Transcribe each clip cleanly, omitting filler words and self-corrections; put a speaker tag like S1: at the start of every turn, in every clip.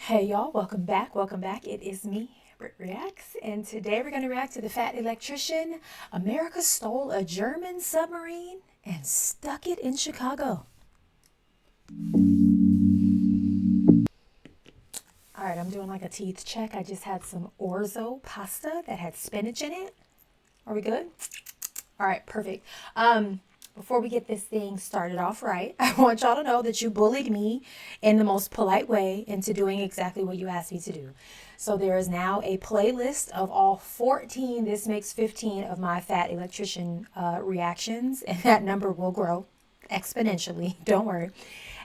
S1: Hey y'all, welcome back. Welcome back. It is me, BrittReacts, and today we're going to react to the fat electrician. America stole a German submarine and stuck it in Chicago. All right, I'm doing like a teeth check. I just had some orzo pasta that had spinach in it. Are we good? All right, perfect. Before we get this thing started off right, I want y'all to know that you bullied me in the most polite way into doing exactly what you asked me to do. So there is now a playlist of all 14, this makes 15 of my fat electrician reactions, and that number will grow exponentially, don't worry,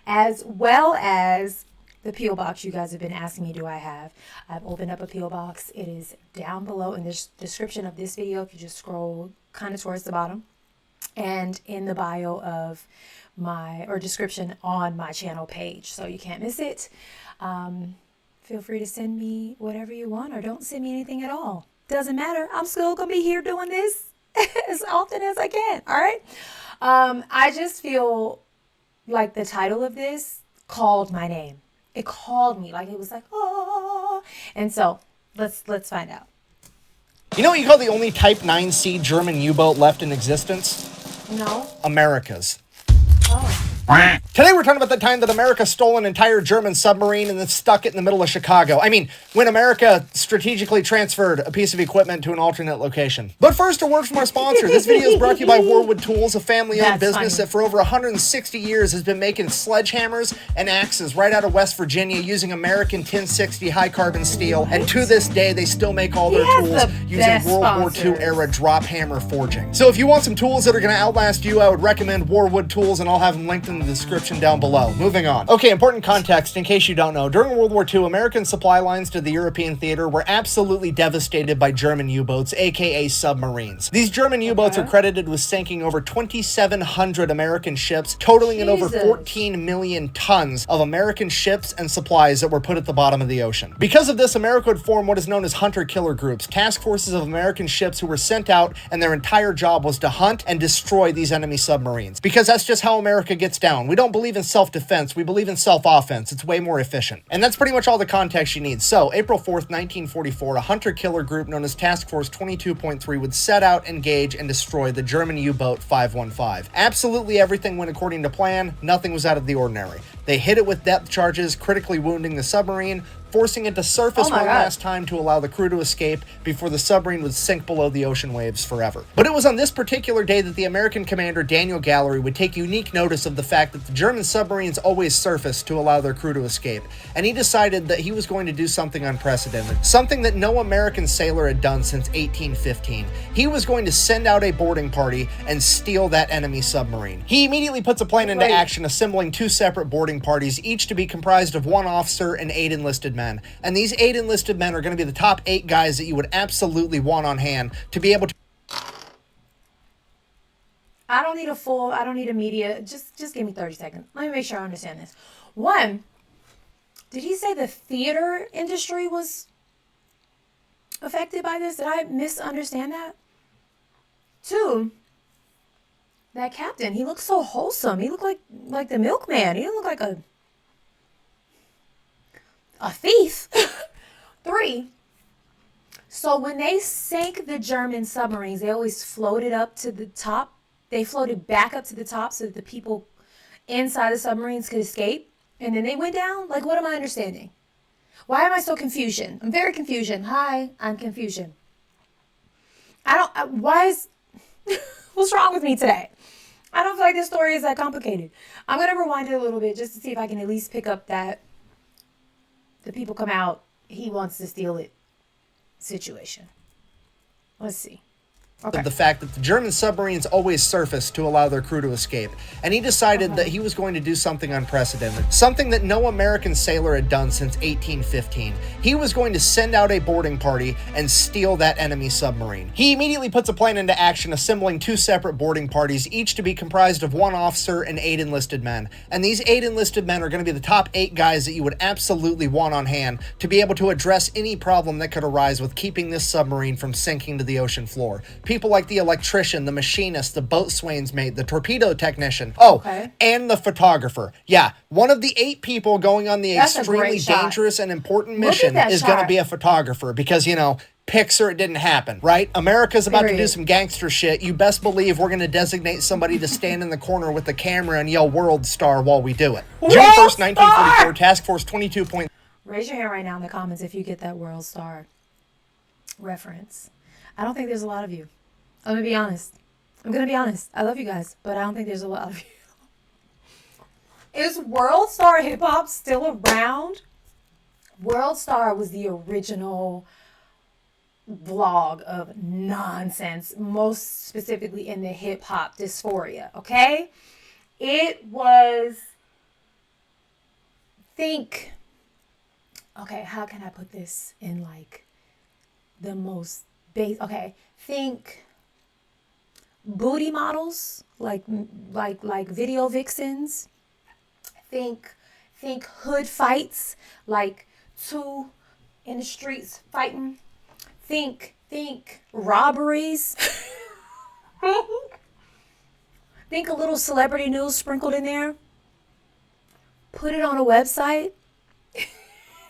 S1: as well as the P.O. box you guys have been asking me, do I have? I've opened up a P.O. box. It is down below in the description of this video if you just scroll kind of towards the bottom, and in the bio of description on my channel page, so you can't miss it. Feel free to send me whatever you want, or don't send me anything at all. Doesn't matter. I'm still gonna be here doing this as often as I can. All right. I just feel like the title of this called my name. It called me, like it was like, oh. And so let's find out.
S2: You know what you call the only Type 9C German U-boat left in existence?
S1: No.
S2: America's.
S1: Oh.
S2: Today we're talking about the time that America stole an entire German submarine and then stuck it in the middle of Chicago. I mean, when America strategically transferred a piece of equipment to an alternate location. But first, a word from our sponsor. This video is brought to you by Warwood Tools, a family-owned business that for over 160 years has been making sledgehammers and axes right out of West Virginia using American 1060 high-carbon steel. And to this day, they still make all their tools using World War II era drop hammer forging. So if you want some tools that are going to outlast you, I would recommend Warwood Tools, and I'll have them linked in the description down below. Moving on. Okay, important context in case you don't know. During World War II, American supply lines to the European theater were absolutely devastated by German U-boats, aka submarines. These German U-boats are credited with sinking over 2,700 American ships, totaling in over 14 million tons of American ships and supplies that were put at the bottom of the ocean. Because of this, America would form what is known as hunter-killer groups, task forces of American ships who were sent out, and their entire job was to hunt and destroy these enemy submarines. Because that's just how America gets down. We don't believe in self-defense, we believe in self-offense. It's way more efficient. And that's pretty much all the context you need. So, April 4th, 1944, a hunter-killer group known as Task Force 22.3 would set out, engage, and destroy the German U-boat 515. Absolutely everything went according to plan. Nothing was out of the ordinary. They hit it with depth charges, critically wounding the submarine, forcing it to surface one last time to allow the crew to escape before the submarine would sink below the ocean waves forever. But it was on this particular day that the American commander Daniel Gallery would take unique notice of the fact that the German submarines always surfaced to allow their crew to escape, and he decided that he was going to do something unprecedented, something that no American sailor had done since 1815. He was going to send out a boarding party and steal that enemy submarine. He immediately puts a plan into action, assembling two separate boarding parties, each to be comprised of one officer and 8 enlisted men. And these 8 enlisted men are going to be the top 8 guys that you would absolutely want on hand to be able to...
S1: I don't need a media, just give me 30 seconds. Let me make sure I understand this. One, did he say the theater industry was affected by this? Did I misunderstand that? 2, that captain, he looked so wholesome. He looked like the milkman. He didn't look like a thief. 3, so when they sank the German submarines, they always floated up to the top. They floated back up to the top so that the people inside the submarines could escape, and then they went down. Like, what am I understanding? Why am I so confusion? I'm very confusion. Hi, I'm confusion. What's wrong with me today? I don't feel like this story is that complicated. I'm going to rewind it a little bit just to see if I can at least pick up that the people come out, he wants to steal it situation. Let's see. Okay.
S2: The fact that the German submarines always surfaced to allow their crew to escape, and he decided that he was going to do something unprecedented, something that no American sailor had done since 1815. He was going to send out a boarding party and steal that enemy submarine. He immediately puts a plan into action, assembling two separate boarding parties, each to be comprised of one officer and 8 enlisted men. And these 8 enlisted men are going to be the top 8 guys that you would absolutely want on hand to be able to address any problem that could arise with keeping this submarine from sinking to the ocean floor. People like the electrician, the machinist, the boatswain's mate, the torpedo technician. And the photographer. Yeah, one of the 8 people going on the extremely dangerous and important mission is going to be a photographer because, you know, pics or it didn't happen, right? America's about to do some gangster shit. You best believe we're going to designate somebody to stand in the corner with the camera and yell "World Star" while we do it. June 1st, 1944, Task Force 22.
S1: Raise your hand right now in the comments if you get that World Star reference. I don't think there's a lot of you. I'm going to be honest. I love you guys, but I don't think there's a lot of you. Is World Star Hip Hop still around? World Star was the original vlog of nonsense, most specifically in the hip hop dysphoria, okay? It was, how can I put this in like the most base? Okay, think booty models, like video vixens. Think hood fights, like 2 in the streets fighting. Think robberies. Think a little celebrity news sprinkled in there. Put it on a website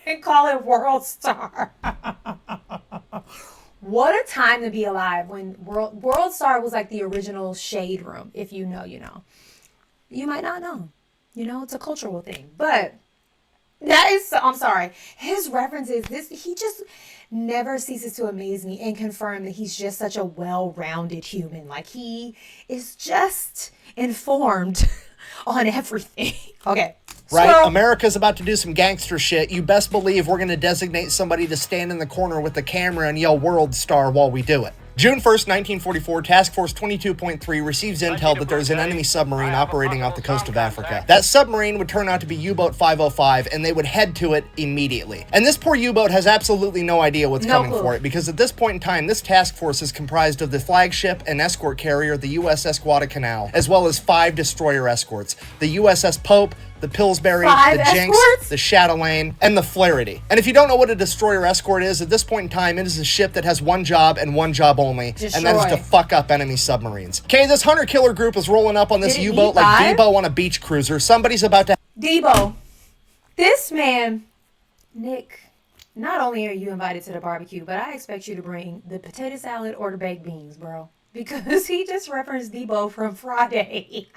S1: and call it World Star. What a time to be alive when World Star was like the original Shade Room. If you know, you know. You might not know. You know, it's a cultural thing. But that is, I'm sorry. His references, he just never ceases to amaze me and confirm that he's just such a well-rounded human. Like, he is just informed on everything. Okay.
S2: Right? America's about to do some gangster shit. You best believe we're going to designate somebody to stand in the corner with the camera and yell "World Star" while we do it. June 1st, 1944, Task Force 22.3 receives intel that there's an enemy submarine operating off the coast of Africa. That submarine would turn out to be U-Boat 505, and they would head to it immediately. And this poor U-boat has absolutely no idea what's coming for it, because at this point in time, this task force is comprised of the flagship and escort carrier, the USS Guadalcanal, as well as 5 destroyer escorts, the USS Pope, the Pillsbury, the Jinx, the Chatelaine, and the Flaherty. And if you don't know what a destroyer escort is, at this point in time, it is a ship that has one job and one job only, and that is to fuck up enemy submarines. Okay, this hunter-killer group is rolling up on this U-boat like Depew on a beach cruiser. Somebody's about to...
S1: Depew. This man, Nick, not only are you invited to the barbecue, but I expect you to bring the potato salad or the baked beans, bro. Because he just referenced Depew from Friday.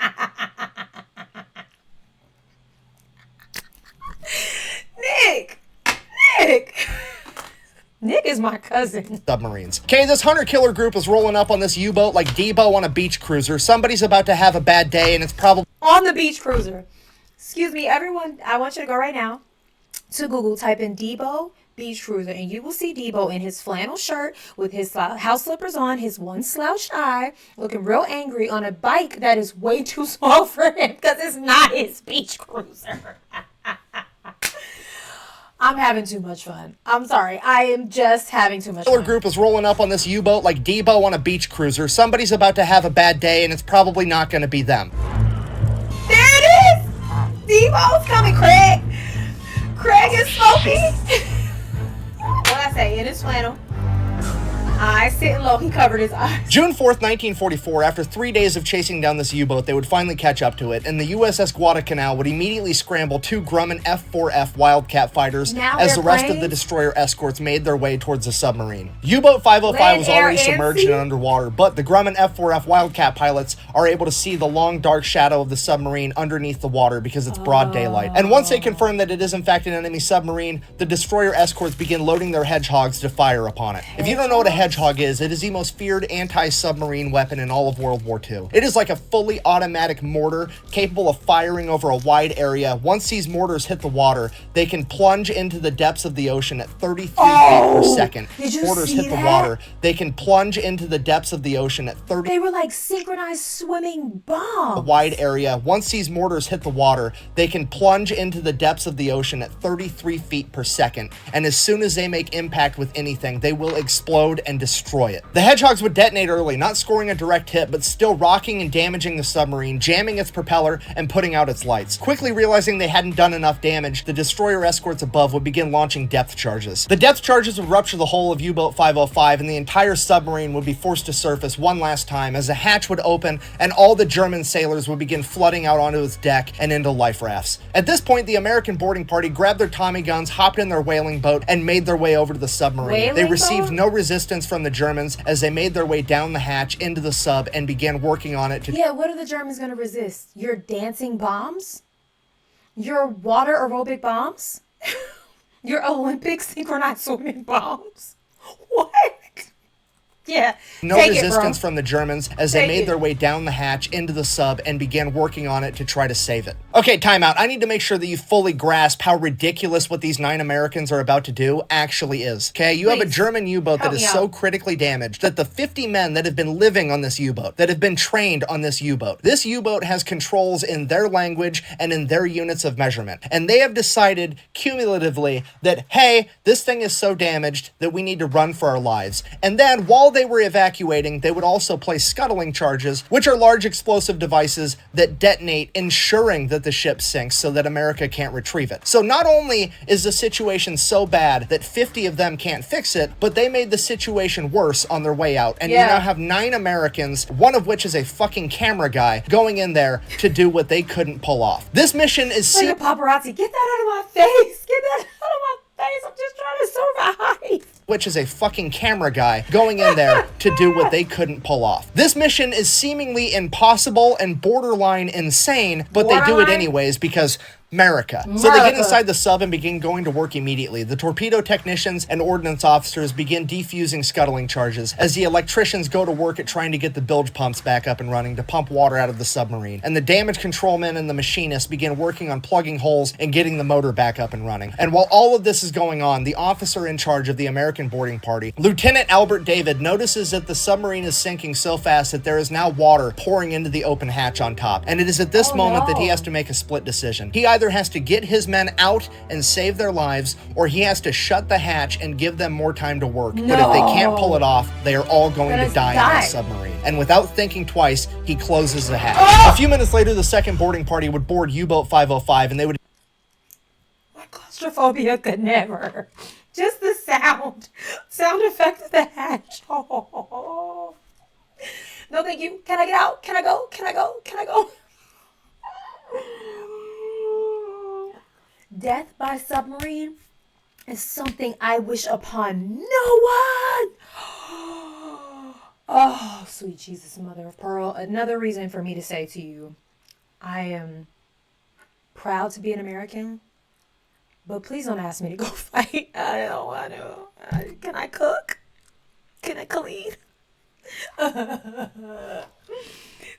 S1: Nick is my cousin.
S2: Submarines. Okay, this hunter-killer group is rolling up on this U-boat like Depew on a beach cruiser. Somebody's about to have a bad day, and it's probably...
S1: On the beach cruiser. Excuse me, everyone. I want you to go right now to Google, type in Depew beach cruiser, and you will see Depew in his flannel shirt with his house slippers on, his one slouched eye, looking real angry on a bike that is way too small for him because it's not his beach cruiser. I'm having too much fun. I'm sorry. I am just having too much fun.
S2: The group is rolling up on this U-boat like Depew on a beach cruiser. Somebody's about to have a bad day, and it's probably not going to be them.
S1: There it is! Depew's coming, Craig! Craig is smoking! What'd I say? In his flannel. Eyes sitting low, he covered his eyes.
S2: June 4th, 1944, after 3 days of chasing down this U-boat, they would finally catch up to it, and the USS Guadalcanal would immediately scramble 2 Grumman F-4F Wildcat fighters as the rest of the destroyer escorts made their way towards the submarine. U-boat 505 was already submerged and underwater, but the Grumman F-4F Wildcat pilots are able to see the long, dark shadow of the submarine underneath the water because it's broad daylight. And once they confirm that it is in fact an enemy submarine, the destroyer escorts begin loading their hedgehogs to fire upon it. If you don't know what a hedgehog is, it is the most feared anti-submarine weapon in all of World War II. It is like a fully automatic mortar capable of firing over a wide area. Once these mortars hit the water, they can plunge into the depths of the ocean at 33 feet per second.
S1: Did you
S2: mortars
S1: see
S2: hit the water. They can plunge into the depths of the ocean at 30.
S1: They were like synchronized swimming bombs.
S2: A wide area. Once these mortars hit the water, they can plunge into the depths of the ocean at 33 feet per second. And as soon as they make impact with anything, they will explode and destroy it. The Hedgehogs would detonate early, not scoring a direct hit, but still rocking and damaging the submarine, jamming its propeller, and putting out its lights. Quickly realizing they hadn't done enough damage, the destroyer escorts above would begin launching depth charges. The depth charges would rupture the hull of U-Boat 505, and the entire submarine would be forced to surface one last time as a hatch would open and all the German sailors would begin flooding out onto its deck and into life rafts. At this point, the American boarding party grabbed their Tommy guns, hopped in their whaling boat, and made their way over to the submarine. They received no resistance from the Germans as they made their way down the hatch into the sub and began working on it to...
S1: Yeah, what are the Germans going to resist? Your dancing bombs? Your water aerobic bombs? Your Olympic synchronized swimming bombs? What? Yeah.
S2: No resistance from the Germans as they made their way down the hatch into the sub and began working on it to try to save it. Okay, time out. I need to make sure that you fully grasp how ridiculous what these 9 Americans are about to do actually is. Okay, you have a German U-boat that is so critically damaged that the 50 men that have been living on this U-boat, that have been trained on this U-boat has controls in their language and in their units of measurement. And they have decided cumulatively that, hey, this thing is so damaged that we need to run for our lives. And then while they were evacuating, they would also place scuttling charges, which are large explosive devices that detonate, ensuring that the ship sinks so that America can't retrieve it. So not only is the situation so bad that 50 of them can't fix it, but they made the situation worse on their way out. And you now have 9 Americans, one of which is a fucking camera guy, going in there to do what they couldn't pull off. This mission is...
S1: Like a paparazzi, get that out of my face! Get that out of my face! I'm just trying to survive!
S2: Which is a fucking camera guy going in there to do what they couldn't pull off. This mission is seemingly impossible and borderline insane, but they do it anyways because... America. So they get inside the sub and begin going to work immediately. The torpedo technicians and ordnance officers begin defusing scuttling charges as the electricians go to work at trying to get the bilge pumps back up and running to pump water out of the submarine. And the damage control men and the machinists begin working on plugging holes and getting the motor back up and running. And while all of this is going on, the officer in charge of the American boarding party, Lieutenant Albert David, notices that the submarine is sinking so fast that there is now water pouring into the open hatch on top. And it is at this moment that he has to make a split decision. He either has to get his men out and save their lives, or he has to shut the hatch and give them more time to work. But if they can't pull it off, they are all going to die on the submarine. And without thinking twice, he closes the hatch. A few minutes later, the second boarding party would board U-Boat 505, and they would...
S1: My claustrophobia could never. Just the sound effect of the hatch. Oh. No, thank you. Can I get out? Can I go? Can I go? Can I go? Death by submarine is something I wish upon no one. Oh, sweet Jesus, mother of pearl. Another reason for me to say to you, I am proud to be an American, but please don't ask me to go fight. I don't want to. Can I cook? Can I clean?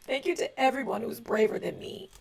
S1: Thank you to everyone who's braver than me.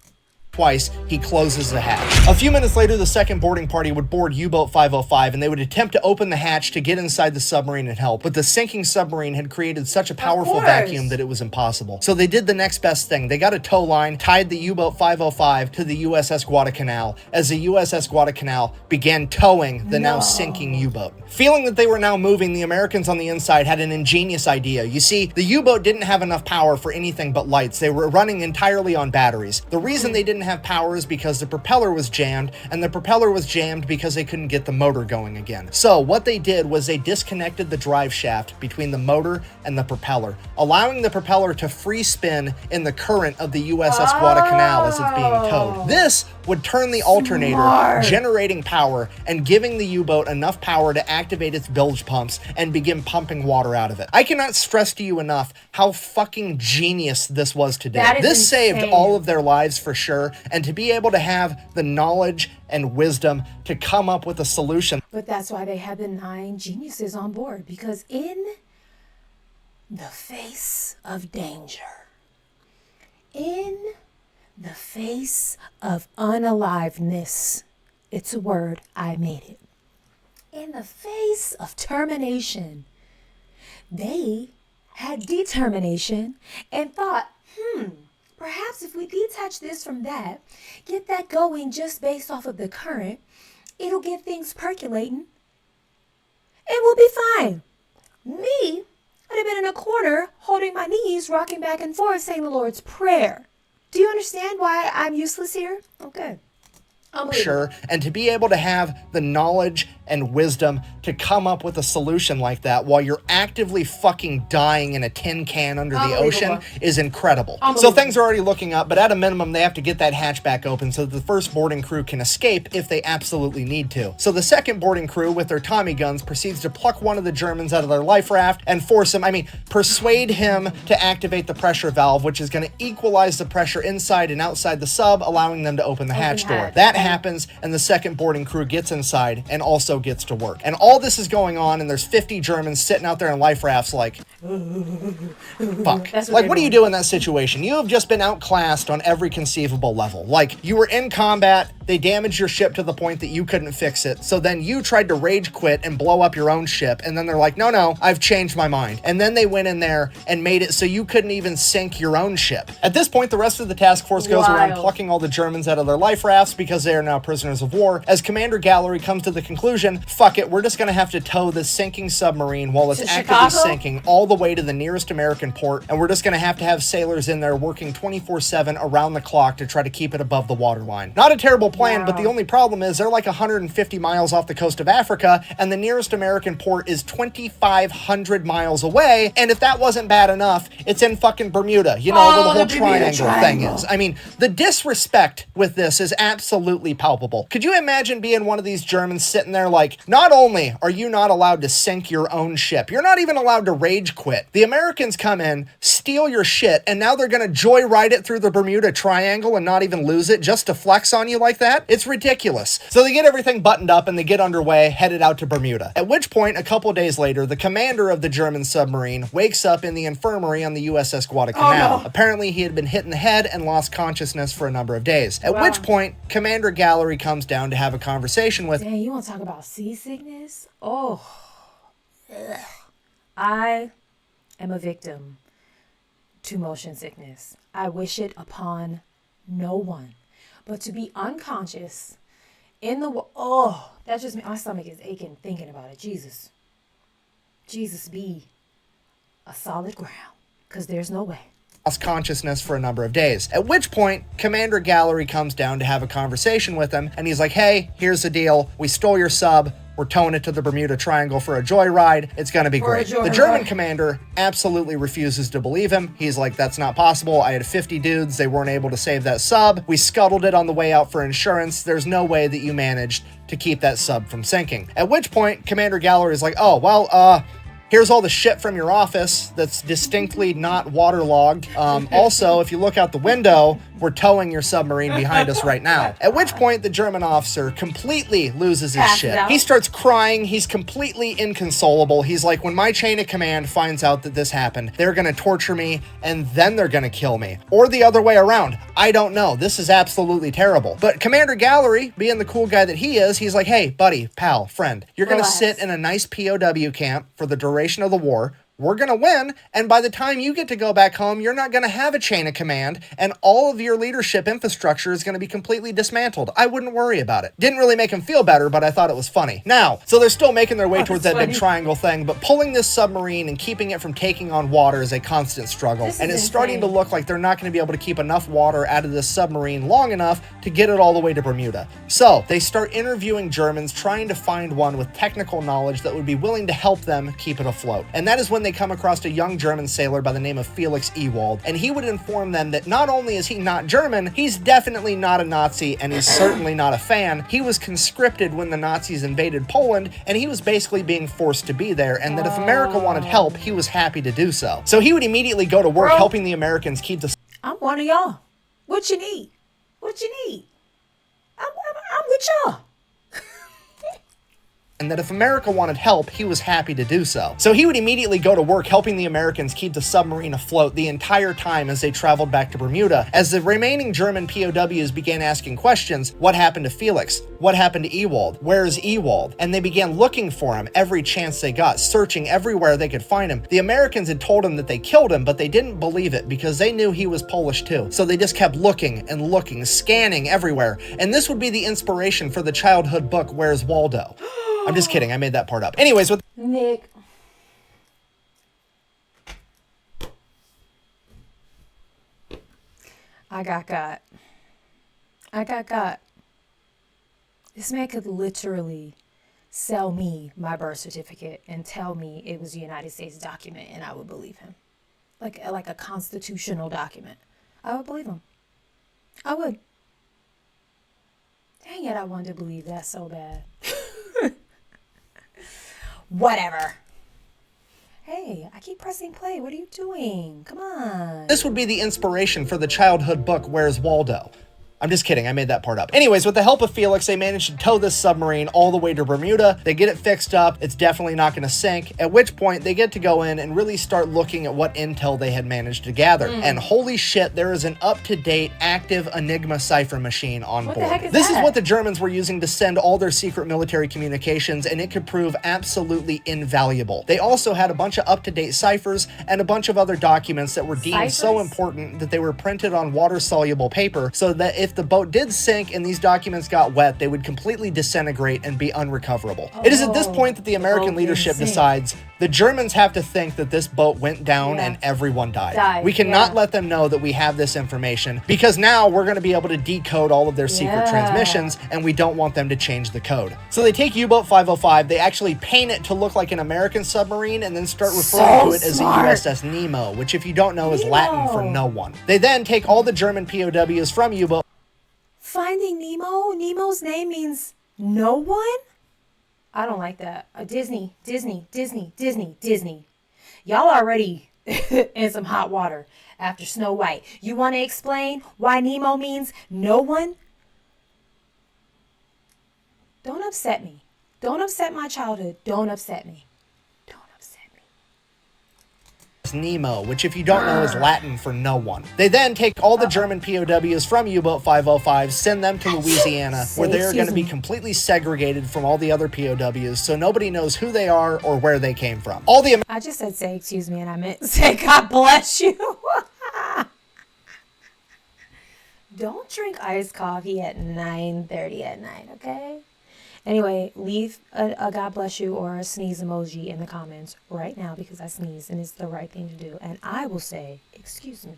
S2: Twice, he closes the hatch. A few minutes later, the second boarding party would board U-Boat 505, and they would attempt to open the hatch to get inside the submarine and help. But the sinking submarine had created such a powerful vacuum that it was impossible. So they did the next best thing. They got a tow line, tied the U-Boat 505 to the USS Guadalcanal, as the USS Guadalcanal began towing the now sinking U-boat. Feeling that they were now moving, the Americans on the inside had an ingenious idea. You see, the U-boat didn't have enough power for anything but lights. They were running entirely on batteries. The reason they didn't have power is because the propeller was jammed, and the propeller was jammed because they couldn't get the motor going again. So what they did was they disconnected the drive shaft between the motor and the propeller, allowing the propeller to free spin in the current of the USS Guadalcanal as it's being towed. This would turn the alternator, generating power and giving the U-boat enough power to activate its bilge pumps and begin pumping water out of it. I cannot stress to you enough how fucking genius this was to do. This saved all of their lives for sure, and to be able to have the knowledge and wisdom to come up with a solution.
S1: But that's why they had the 9 geniuses on board, because in the face of danger, in the face of unaliveness, it's a word, I made it. In the face of termination, they had determination and thought, perhaps if we detach this from that, get that going just based off of the current, it'll get things percolating and we'll be fine. Me, I'd have been in a corner holding my knees, rocking back and forth, saying the Lord's Prayer. Do you understand why I'm useless here? Okay.
S2: Sure, and to be able to have the knowledge and wisdom to come up with a solution like that while you're actively fucking dying in a tin can under the ocean is incredible. So things are already looking up, but at a minimum, they have to get that hatchback open so that the first boarding crew can escape if they absolutely need to. So the second boarding crew, with their Tommy guns, proceeds to pluck one of the Germans out of their life raft and persuade him to activate the pressure valve, which is going to equalize the pressure inside and outside the sub, allowing them to open the hatch door. That happens, and the second boarding crew gets inside and also gets to work. And all this is going on, and there's 50 Germans sitting out there in life rafts like, fuck. Like, what do you do in that situation? You have just been outclassed on every conceivable level. Like, you were in combat, they damaged your ship to the point that you couldn't fix it, so then you tried to rage quit and blow up your own ship, and then they're like, no, I've changed my mind. And then they went in there and made it so you couldn't even sink your own ship. At this point, the rest of the task force goes around plucking all the Germans out of their life rafts because they are now prisoners of war, as Commander Gallery comes to the conclusion, fuck it, we're just gonna have to tow this sinking submarine while it's actively sinking all the way to the nearest American port, and we're just gonna have sailors in there working 24/7 around the clock to try to keep it above the waterline. Not a terrible plan, but the only problem is they're like 150 miles off the coast of Africa, and the nearest American port is 2,500 miles away, and if that wasn't bad enough, it's in fucking Bermuda, you know, where the whole triangle thing is. I mean, the disrespect with this is absolutely palpable. Could you imagine being one of these Germans sitting there like, not only are you not allowed to sink your own ship, you're not even allowed to rage quit. The Americans come in, steal your shit, and now they're gonna joyride it through the Bermuda Triangle and not even lose it just to flex on you like that? It's ridiculous. So they get everything buttoned up and they get underway, headed out to Bermuda. At which point, a couple days later, the commander of the German submarine wakes up in the infirmary on the USS Guadalcanal. Oh, no. Apparently, he had been hit in the head and lost consciousness for a number of days. At which point, Commander Gallery comes down to have a conversation with...
S1: Dang, you want to talk about seasickness? Oh. Ugh. I am a victim to motion sickness. I wish it upon no one. But to be unconscious in the... Oh, that's just... My stomach is aching thinking about it. Jesus be a solid ground. Because there's no way.
S2: Lost consciousness for a number of days. At which point, Commander Gallery comes down to have a conversation with him, and he's like, hey, here's the deal. We stole your sub. We're towing it to the Bermuda Triangle for a joyride. It's going to be great. The German commander absolutely refuses to believe him. He's like, that's not possible. I had 50 dudes. They weren't able to save that sub. We scuttled it on the way out for insurance. There's no way that you managed to keep that sub from sinking. At which point, Commander Gallery is like, oh, well, here's all the shit from your office that's distinctly not waterlogged. Also, if you look out the window, we're towing your submarine behind us right now. At which point, the German officer completely loses his shit. He starts crying. He's completely inconsolable. He's like, when my chain of command finds out that this happened, they're gonna torture me, and then they're gonna kill me. Or the other way around. I don't know. This is absolutely terrible. But Commander Gallery, being the cool guy that he is, he's like, hey, buddy, pal, friend, you're gonna sit in a nice POW camp for the duration of the war. We're going to win, and by the time you get to go back home, you're not going to have a chain of command, and all of your leadership infrastructure is going to be completely dismantled. I wouldn't worry about it. Didn't really make him feel better, but I thought it was funny. Now, so they're still making their way towards that big triangle thing, but pulling this submarine and keeping it from taking on water is a constant struggle, and it's starting to look like they're not going to be able to keep enough water out of this submarine long enough to get it all the way to Bermuda. So, they start interviewing Germans, trying to find one with technical knowledge that would be willing to help them keep it afloat. And that is when they come across a young German sailor by the name of Felix Ewald, and he would inform them that not only is he not German, he's definitely not a Nazi, and he's certainly not a fan. He was conscripted when the Nazis invaded Poland, and he was basically being forced to be there, and that if America wanted help, he was happy to do so. So he would immediately go to work helping the Americans keep the...
S1: I'm one of y'all. What you need? What you need? I'm with y'all.
S2: And that if America wanted help, he was happy to do so. So he would immediately go to work helping the Americans keep the submarine afloat the entire time as they traveled back to Bermuda. As the remaining German POWs began asking questions, what happened to Felix? What happened to Ewald? Where's Ewald? And they began looking for him every chance they got, searching everywhere they could find him. The Americans had told him that they killed him, but they didn't believe it because they knew he was Polish too. So they just kept looking and looking, scanning everywhere. And this would be the inspiration for the childhood book, Where's Waldo? I'm just kidding. I made that part up. Anyways, with
S1: Nick, I got got. I got got. This man could literally sell me my birth certificate and tell me it was a United States document, and I would believe him. Like a constitutional document. I would believe him. I would. Dang it, I wanted to believe that so bad. Whatever. Hey, I keep pressing play. What are you doing? Come on.
S2: This would be the inspiration for the childhood book, Where's Waldo? I'm just kidding, I made that part up. Anyways, with the help of Felix, they managed to tow this submarine all the way to Bermuda. They get it fixed up. It's definitely not going to sink, at which point they get to go in and really start looking at what intel they had managed to gather. And holy shit, there is an up-to-date active Enigma cipher machine on board.
S1: What the heck is
S2: This
S1: that?
S2: is what the Germans were using to send all their secret military communications, and it could prove absolutely invaluable. They also had a bunch of up-to-date ciphers and a bunch of other documents that were deemed so
S1: Ciphers?
S2: important that they were printed on water-soluble paper, so that if the boat did sink and these documents got wet, they would completely disintegrate and be unrecoverable. It is at this point that the American
S1: boat
S2: leadership
S1: didn't sink.
S2: decides the Germans have to think that this boat went down and everyone died. We cannot let them know that we have this information, because now we're going to be able to decode all of their secret transmissions, and we don't want them to change the code. So they take U-Boat 505, they actually paint it to look like an American submarine, and then start referring to it as a USS Nemo, which if you don't know is Latin for no one. They then take all the German POWs from U-Boat.
S1: Finding Nemo? Nemo's name means no one? I don't like that. Disney. Y'all already in some hot water after Snow White. You want to explain why Nemo means no one? Don't upset me. Don't upset my childhood. Don't upset me. Don't upset me.
S2: Nemo, which if you don't know is Latin for no one. They then take all the German POWs from U-Boat 505, send them to Louisiana, where they're going to be completely segregated from all the other POWs, so nobody knows who they are or where they came from.
S1: I just said say excuse me, and I meant say God bless you. Don't drink iced coffee at 9:30 at night, okay? Anyway, leave a God bless you or a sneeze emoji in the comments right now, because I sneezed and it's the right thing to do. And I will say, excuse me.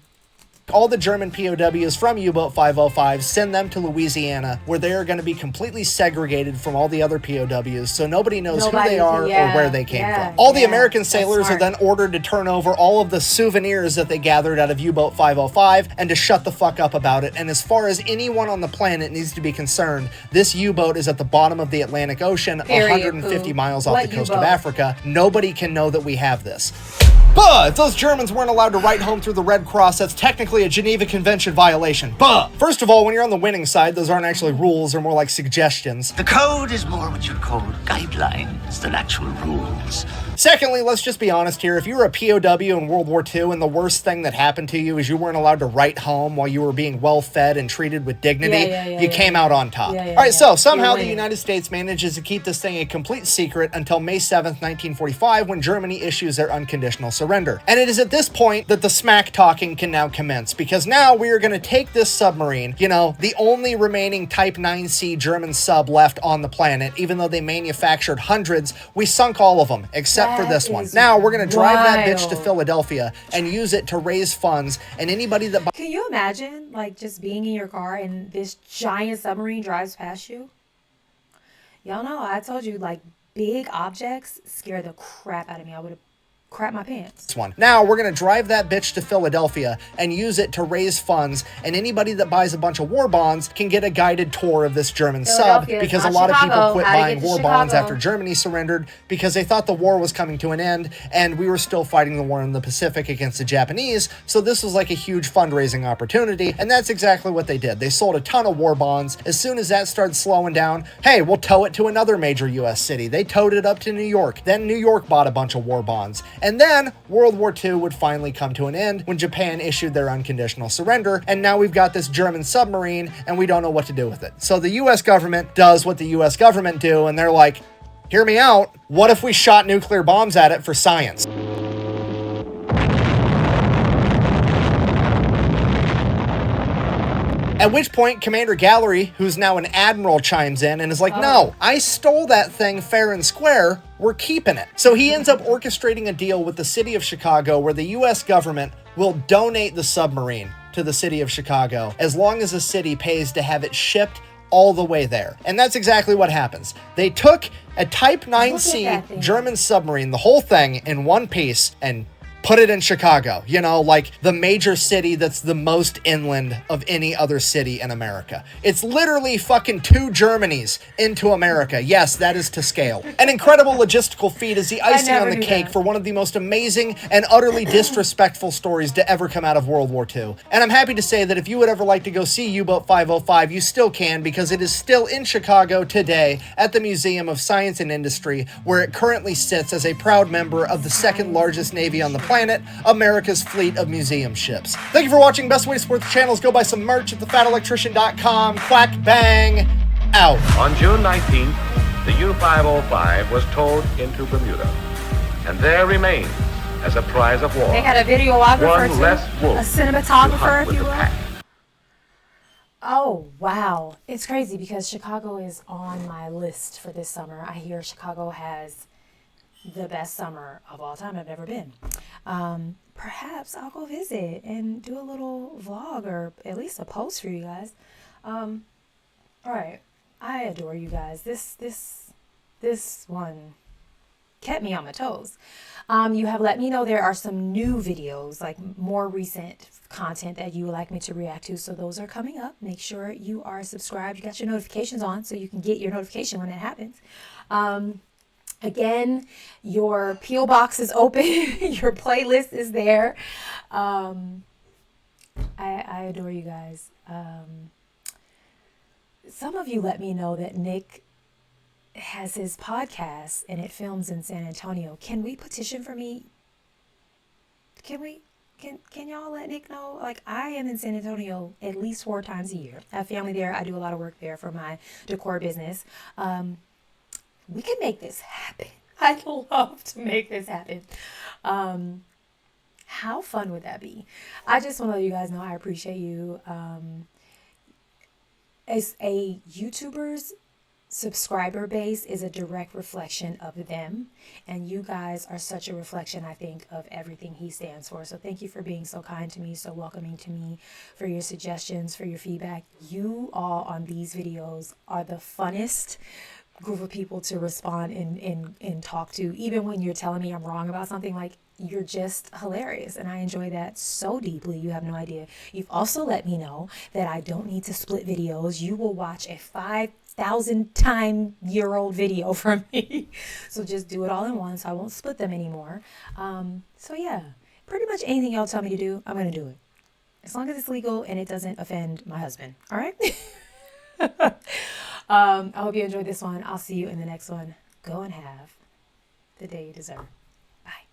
S2: All the German POWs from U-Boat 505, send them to Louisiana, where they are going to be completely segregated from all the other POWs, so nobody knows who they are or where they came from. All the American sailors are then ordered to turn over all of the souvenirs that they gathered out of U-Boat 505 and to shut the fuck up about it. And as far as anyone on the planet needs to be concerned, this U-boat is at the bottom of the Atlantic Ocean, 150 miles off the coast of Africa. Nobody can know that we have this. But if those Germans weren't allowed to write home through the Red Cross, that's technically a Geneva Convention violation. But first of all, when you're on the winning side, those aren't actually rules, they're more like suggestions.
S3: The code is more what you'd call guidelines than actual rules.
S2: Secondly, let's just be honest here. If you were a POW in World War II and the worst thing that happened to you is you weren't allowed to write home while you were being well fed and treated with dignity, you came out on top. All right, so somehow the United States manages to keep this thing a complete secret until May 7th, 1945, when Germany issues their unconditional surrender. And it is at this point that the smack talking can now commence, because now we are going to take this submarine, you know, the only remaining Type 9C German sub left on the planet, even though they manufactured hundreds, we sunk all of them, except for this one. Now we're going to drive that bitch to Philadelphia and use it to raise funds, and anybody that...
S1: Can you imagine, like, just being in your car and this giant submarine drives past you? Y'all know, I told you, like, big objects scare the crap out of me. I would have crap my pants.
S2: Now we're going to drive that bitch to Philadelphia and use it to raise funds, and anybody that buys a bunch of war bonds can get a guided tour of this German sub, because a lot of people quit buying war bonds after Germany surrendered because they thought the war was coming to an end and we were still fighting the war in the Pacific against the Japanese, so this was like a huge fundraising opportunity, and that's exactly what they did. They sold a ton of war bonds. As soon as that started slowing down, hey, we'll tow it to another major US city. They towed it up to New York. Then New York bought a bunch of war bonds. And then World War II would finally come to an end when Japan issued their unconditional surrender, and now we've got this German submarine and we don't know what to do with it. So the US government does what the US government do, and they're like, hear me out, what if we shot nuclear bombs at it for science? At which point, Commander Gallery, who's now an admiral, chimes in and is like, no, I stole that thing fair and square. We're keeping it. So he ends up orchestrating a deal with the city of Chicago where the US government will donate the submarine to the city of Chicago, as long as a city pays to have it shipped all the way there. And that's exactly what happens. They took a Type 9C German submarine, the whole thing, in one piece, and put it in Chicago, you know, like the major city that's the most inland of any other city in America. It's literally fucking 2 Germanys into America. Yes, that is to scale. An incredible logistical feat is the icing on the cake for one of the most amazing and utterly disrespectful stories to ever come out of World War II. And I'm happy to say that if you would ever like to go see U-Boat 505, you still can, because it is still in Chicago today at the Museum of Science and Industry, where it currently sits as a proud member of the second largest navy on the planet, America's fleet of museum ships. Thank you for watching. Best way to support the channel is go buy some merch at thefatelectrician.com. Quack bang out.
S4: On June 19th, the U-505 was towed into Bermuda, and there remains as a prize of war.
S1: They had a videographer
S4: One
S1: too,
S4: less wolf
S1: a cinematographer, if
S4: with
S1: you
S4: the
S1: will.
S4: pack.
S1: Oh, wow. It's crazy because Chicago is on my list for this summer. I hear Chicago has the best summer of all time. I've never been. Perhaps I'll go visit and do a little vlog, or at least a post for you guys. All right. I adore you guys. This one kept me on my toes. You have let me know there are some new videos, like more recent content that you would like me to react to. So those are coming up. Make sure you are subscribed. You got your notifications on so you can get your notification when it happens. Again, your P.O. box is open. Your playlist is there. I adore you guys. Some of you let me know that Nick has his podcast and it films in San Antonio. Can we petition for me? Can y'all let Nick know? Like, I am in San Antonio at least 4 times a year. I have family there. I do a lot of work there for my decor business. We can make this happen. I'd love to make this happen. How fun would that be? I just want to let you guys know I appreciate you. As a YouTuber's subscriber base is a direct reflection of them, and you guys are such a reflection, I think, of everything he stands for. So thank you for being so kind to me, so welcoming to me, for your suggestions, for your feedback. You all on these videos are the funnest group of people to respond and talk to, even when you're telling me I'm wrong about something. Like, you're just hilarious, and I enjoy that so deeply. You have no idea. You've also let me know that I don't need to split videos. You will watch a 5,000-time-year-old video from me. So just do it all in one, so I won't split them anymore. So yeah, pretty much anything y'all tell me to do, I'm going to do it, as long as it's legal and it doesn't offend my husband. All right? I hope you enjoyed this one. I'll see you in the next one. Go and have the day you deserve. Bye.